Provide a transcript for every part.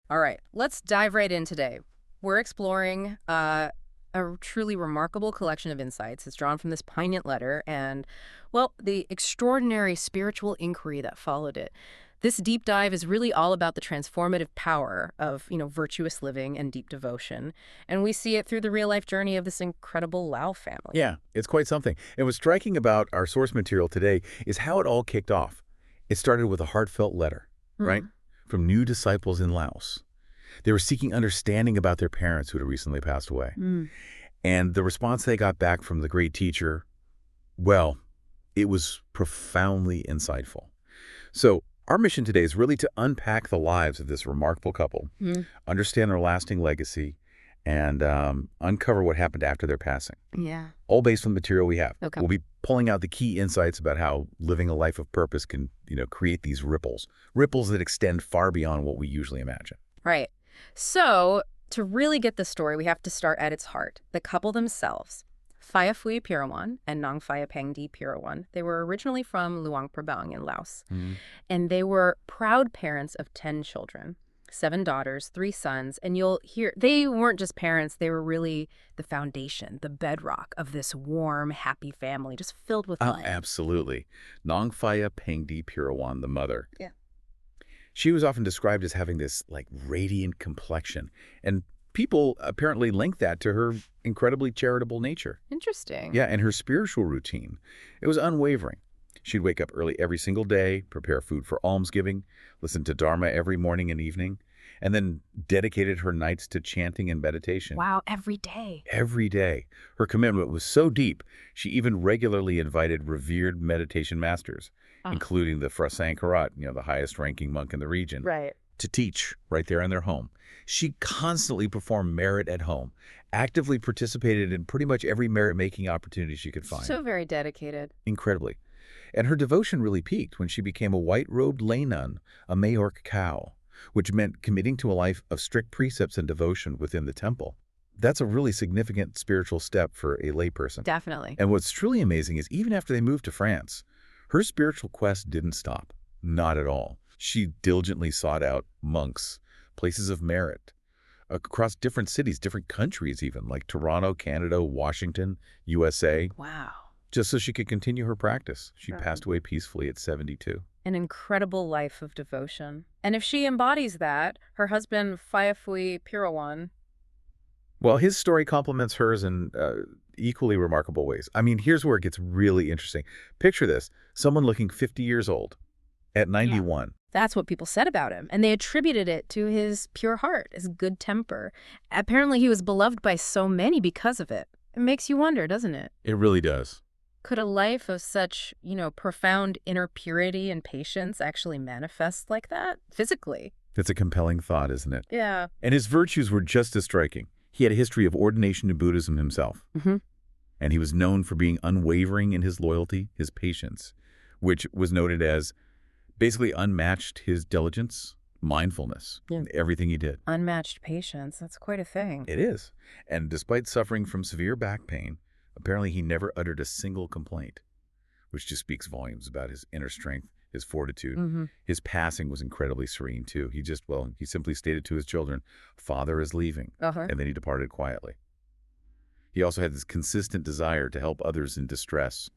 All right, let's dive right in today. We're exploring a truly remarkable collection of insights. It's drawn from this poignant letter and, well, the extraordinary spiritual inquiry that followed it. This deep dive is really all about the transformative power of, virtuous living and deep devotion. And we see it through the real life journey of this incredible Lao family. Yeah, it's quite something. And what's striking about our source material today is how it all kicked off. It started with a heartfelt letter, right, Mm. from new disciples in Laos. They were seeking understanding about their parents who had recently passed away. Mm. And the response they got back from the great teacher, well, it was profoundly insightful. So our mission today is really to unpack the lives of this remarkable couple, Mm. understand their lasting legacy, and uncover what happened after their passing. Yeah. All based on the material we have. Okay. We'll be pulling out the key insights about how living a life of purpose can, create these ripples that extend far beyond what we usually imagine. Right. So, to really get the story, we have to start at its heart. The couple themselves, Phuy Phirawan and Nong Phaengdi Phirawan, they were originally from Luang Prabang in Laos, and they were proud parents of 10 children, 7 daughters, 3 sons, and you'll hear they weren't just parents, they were really the foundation, the bedrock of this warm, happy family, just filled with Oh, love. absolutely. Nong Phaengdi Phirawan, the mother. Yeah. She was often described as having this, radiant complexion. And people apparently link that to her incredibly charitable nature. Interesting. Yeah, and her spiritual routine. It was unwavering. She'd wake up early every single day, prepare food for almsgiving, listen to Dharma every morning and evening, and then dedicated her nights to chanting and meditation. Wow, every day. Every day. Her commitment was so deep, she even regularly invited revered meditation masters, Ah. including the Phirawan, the highest-ranking monk in the region, Right. to teach right there in their home. She constantly performed merit at home, actively participated in pretty much every merit-making opportunity she could find. So very dedicated. Incredibly. And her devotion really peaked when she became a white-robed lay nun, a Mayork cow, which meant committing to a life of strict precepts and devotion within the temple. That's a really significant spiritual step for a layperson. Definitely. And what's truly amazing is even after they moved to France, her spiritual quest didn't stop. Not at all. She diligently sought out monks, places of merit, across different cities, different countries even, like Toronto, Canada, Washington, USA, Wow. just so she could continue her practice. She Right. passed away peacefully at 72. An incredible life of devotion. And if she embodies that, her husband, Phuy Phirawan. Well, his story complements hers in equally remarkable ways. I mean, here's where it gets really interesting. Picture this, someone looking 50 years old at 91. That's what people said about him. And they attributed it to his pure heart, his good temper. Apparently, he was beloved by so many because of it. It makes you wonder, doesn't it? It really does. Could a life of such, profound inner purity and patience actually manifest like that physically? It's a compelling thought, isn't it? Yeah. And his virtues were just as striking. He had a history of ordination to Buddhism himself. Mm-hmm. And he was known for being unwavering in his loyalty, his patience, which was noted as basically unmatched his diligence, mindfulness, Yeah. in everything he did. Unmatched patience. That's quite a thing. It is. And despite suffering from severe back pain, apparently he never uttered a single complaint, which just speaks volumes about his inner strength, his fortitude. Mm-hmm. His passing was incredibly serene, too. He simply stated to his children, "Father is leaving," Uh-huh. and then he departed quietly. He also had this consistent desire to help others in distress.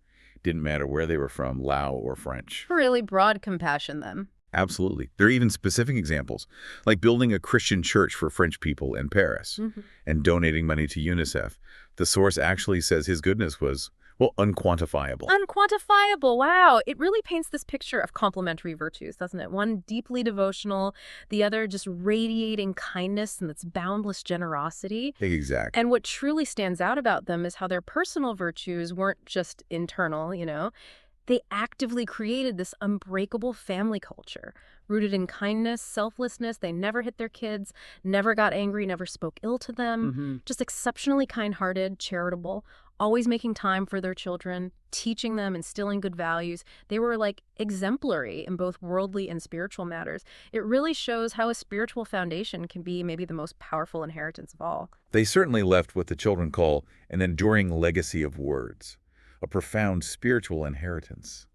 Didn't matter where they were from, Lao or French. Really broad compassion then. Absolutely. There are even specific examples, like building a Christian church for French people in Paris Mm-hmm. and donating money to UNICEF. The source actually says his goodness was, unquantifiable. Unquantifiable. Wow. It really paints this picture of complementary virtues, doesn't it? One deeply devotional, the other just radiating kindness and its boundless generosity. Exactly. And what truly stands out about them is how their personal virtues weren't just internal, They actively created this unbreakable family culture, rooted in kindness, selflessness. They never hit their kids, never got angry, never spoke ill to them. Mm-hmm. Just exceptionally kind-hearted, charitable, always making time for their children, teaching them, instilling good values. They were like exemplary in both worldly and spiritual matters. It really shows how a spiritual foundation can be maybe the most powerful inheritance of all. They certainly left what the children call an enduring legacy of words, a profound spiritual inheritance.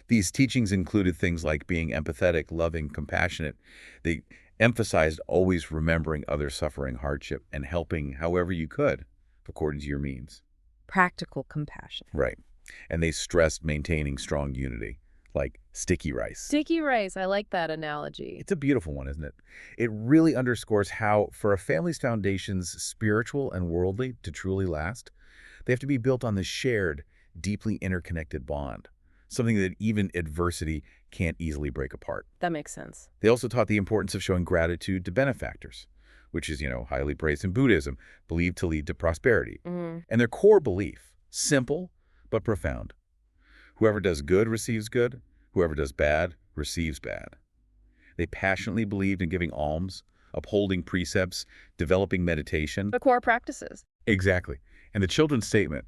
These teachings included things like being empathetic, loving, compassionate. They emphasized always remembering others' suffering, hardship, and helping however you could, according to your means. Practical compassion. Right. And they stressed maintaining strong unity, like sticky rice. Sticky rice. I like that analogy. It's a beautiful one, isn't it? It really underscores how, for a family's foundations, spiritual and worldly, to truly last, they have to be built on this shared, deeply interconnected bond, something that even adversity can't easily break apart. That makes sense. They also taught the importance of showing gratitude to benefactors, which is, highly praised in Buddhism, believed to lead to prosperity. And their core belief, simple but profound: whoever does good receives good, whoever does bad receives bad. They passionately believed in giving alms, upholding precepts, developing meditation. The core practices. Exactly. And the children's statement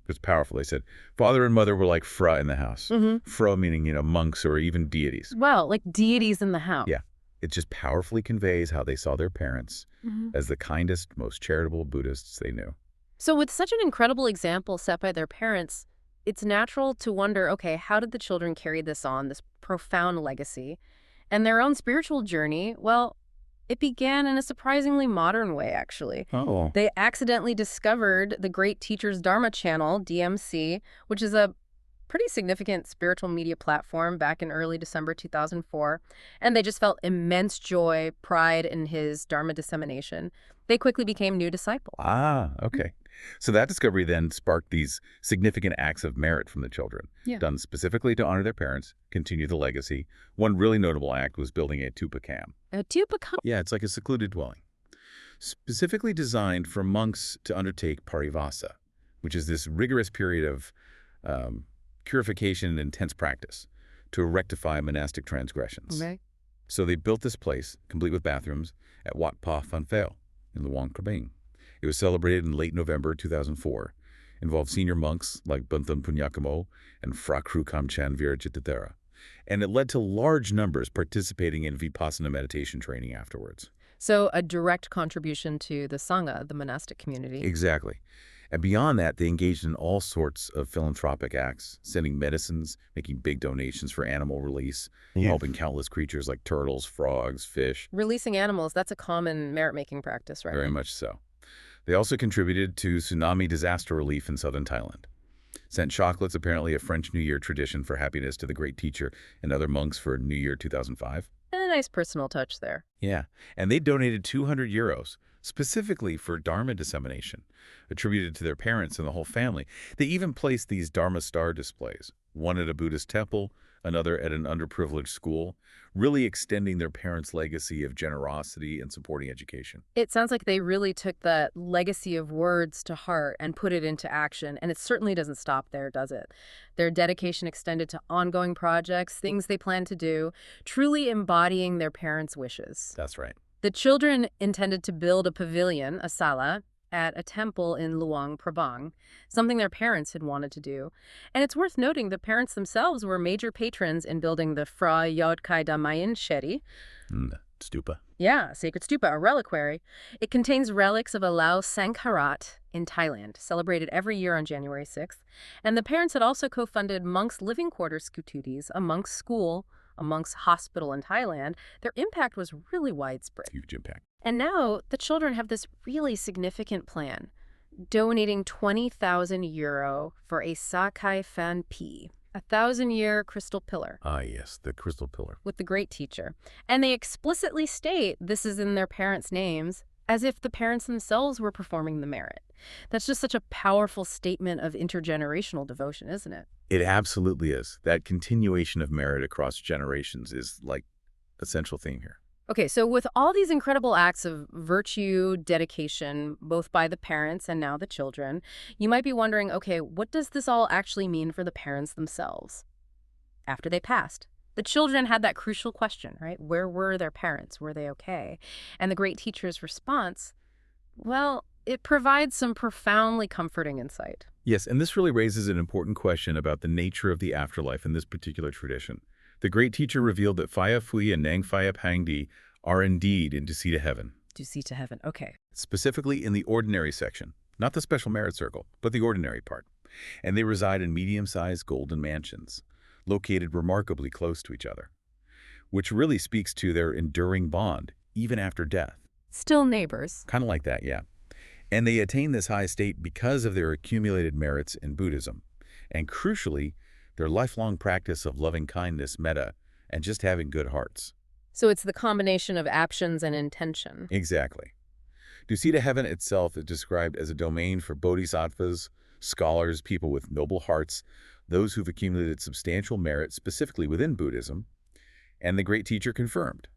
was powerful. They said, father and mother were like Phra in the house. Phra meaning, monks or even deities. Well, like deities in the house. Yeah. It just powerfully conveys how they saw their parents as the kindest, most charitable Buddhists they knew. So with such an incredible example set by their parents, it's natural to wonder, okay, how did the children carry this on, this profound legacy? And their own spiritual journey, well, it began in a surprisingly modern way, actually. Oh. They accidentally discovered the Great Teacher's Dharma channel, DMC, which is a pretty significant spiritual media platform back in early December 2004. And they just felt immense joy, pride in his Dharma dissemination. They quickly became new disciples. Ah, okay. So that discovery then sparked these significant acts of merit from the children, done specifically to honor their parents, continue the legacy. One really notable act was building a tupacam. A tupacam? Yeah, it's like a secluded dwelling, specifically designed for monks to undertake parivasa, which is this rigorous period of purification and intense practice to rectify monastic transgressions. Okay. So they built this place, complete with bathrooms, at Wat Pa Phan Pheo in Luang Prabang. It was celebrated in late November 2004, involved senior monks like Banthan Punyakamo and Phra Kru Kamchan Virajitadera, and it led to large numbers participating in Vipassana meditation training afterwards. So a direct contribution to the Sangha, the monastic community. Exactly. And beyond that, they engaged in all sorts of philanthropic acts, sending medicines, making big donations for animal release, helping countless creatures like turtles, frogs, fish. Releasing animals, that's a common merit-making practice, right? Very much so. They also contributed to tsunami disaster relief in southern Thailand. Sent chocolates, apparently a French New Year tradition for happiness, to the Great Teacher and other monks for New Year 2005. And a nice personal touch there. Yeah, and they donated 200 euros, specifically for Dharma dissemination, attributed to their parents and the whole family. They even placed these Dharma star displays, one at a Buddhist temple, another at an underprivileged school, really extending their parents' legacy of generosity and supporting education. It sounds like they really took that legacy of words to heart and put it into action, and it certainly doesn't stop there, does it? Their dedication extended to ongoing projects, things they plan to do, truly embodying their parents' wishes. That's right. The children intended to build a pavilion, a sala, at a temple in Luang Prabang, something their parents had wanted to do. And it's worth noting the parents themselves were major patrons in building the Phra Yodkai Damayan Sheri. Stupa. Yeah, sacred stupa, a reliquary. It contains relics of a Lao Sangharat in Thailand, celebrated every year on January 6th. And the parents had also co-funded monks' living quarters skututis, a monk's school, a monk's hospital in Thailand. Their impact was really widespread. Huge impact. And now the children have this really significant plan, donating 20,000 euro for a Sakai Fan Pi, a 1,000-year crystal pillar. Ah, yes, the crystal pillar. With the Great Teacher. And they explicitly state this is in their parents' names, as if the parents themselves were performing the merit. That's just such a powerful statement of intergenerational devotion, isn't it? It absolutely is. That continuation of merit across generations is like a central theme here. Okay, so with all these incredible acts of virtue, dedication, both by the parents and now the children, you might be wondering, okay, what does this all actually mean for the parents themselves? After they passed, the children had that crucial question, right? Where were their parents? Were they okay? And the Great Teacher's response, well, it provides some profoundly comforting insight. Yes, and this really raises an important question about the nature of the afterlife in this particular tradition. The Great Teacher revealed that Phaya Phuy and Nang Phaya Phaengdi are indeed in Dusit heaven. Dusit heaven, okay. Specifically in the ordinary section, not the special merit circle, but the ordinary part. And they reside in medium-sized golden mansions, located remarkably close to each other, which really speaks to their enduring bond, even after death. Still neighbors. Kind of like that, yeah. And they attain this high state because of their accumulated merits in Buddhism. And crucially, their lifelong practice of loving kindness, metta, and just having good hearts. So it's the combination of actions and intention. Exactly. Dusit heaven itself is described as a domain for bodhisattvas, scholars, people with noble hearts, those who've accumulated substantial merit specifically within Buddhism, and the great teacher confirmed.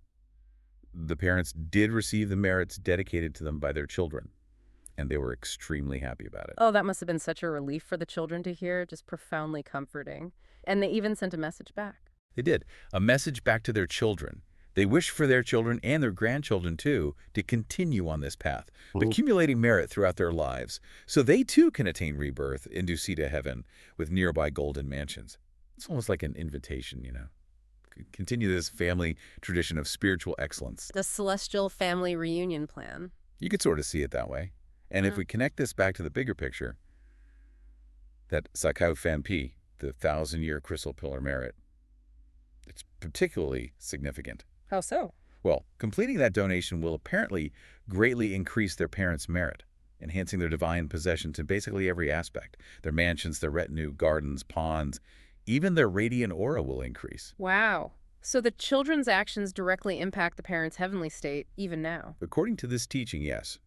The parents did receive the merits dedicated to them by their children, and they were extremely happy about it. Oh, that must have been such a relief for the children to hear, just profoundly comforting. And they even sent a message back. They did. A message back to their children. They wish for their children and their grandchildren, too, to continue on this path, accumulating merit throughout their lives, so they, too, can attain rebirth in Dusit heaven with nearby golden mansions. It's almost like an invitation, you know. Continue this family tradition of spiritual excellence. The celestial family reunion plan. You could sort of see it that way. And if we connect this back to the bigger picture, that Sakau Fanpi, the 1,000-year crystal pillar merit, it's particularly significant. How so? Well, completing that donation will apparently greatly increase their parents' merit, enhancing their divine possessions in basically every aspect. Their mansions, their retinue, gardens, ponds, even their radiant aura will increase. Wow. So the children's actions directly impact the parents' heavenly state, even now. According to this teaching, yes.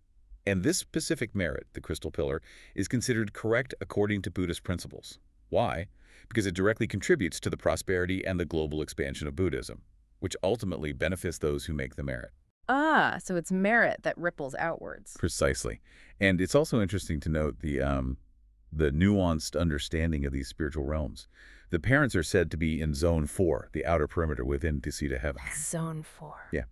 And this specific merit, the crystal pillar, is considered correct according to Buddhist principles. Why? Because it directly contributes to the prosperity and the global expansion of Buddhism, which ultimately benefits those who make the merit. Ah, so it's merit that ripples outwards. Precisely. And it's also interesting to note the nuanced understanding of these spiritual realms. The parents are said to be in Zone 4, the outer perimeter within Dusit heaven. Zone 4. Yeah.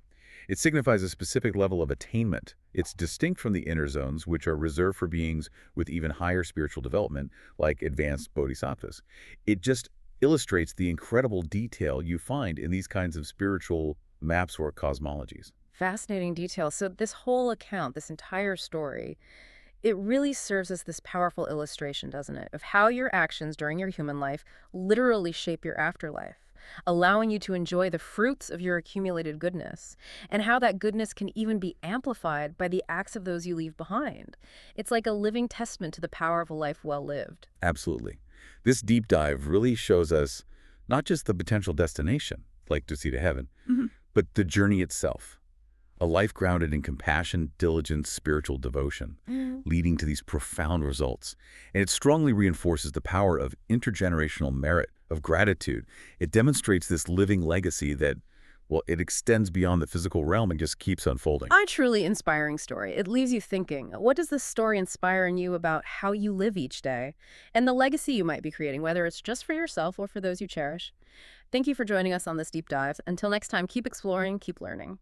It signifies a specific level of attainment. It's distinct from the inner zones, which are reserved for beings with even higher spiritual development, like advanced bodhisattvas. It just illustrates the incredible detail you find in these kinds of spiritual maps or cosmologies. Fascinating detail. So this whole account, this entire story, it really serves as this powerful illustration, doesn't it, of how your actions during your human life literally shape your afterlife, allowing you to enjoy the fruits of your accumulated goodness, and how that goodness can even be amplified by the acts of those you leave behind. It's like a living testament to the power of a life well lived. Absolutely. This deep dive really shows us not just the potential destination, like Dusit heaven, but the journey itself. A life grounded in compassion, diligence, spiritual devotion, leading to these profound results. And it strongly reinforces the power of intergenerational merit, of gratitude. It demonstrates this living legacy that, well, it extends beyond the physical realm and just keeps unfolding. A truly inspiring story. It leaves you thinking, what does this story inspire in you about how you live each day and the legacy you might be creating, whether it's just for yourself or for those you cherish? Thank you for joining us on this deep dive. Until next time, keep exploring, keep learning.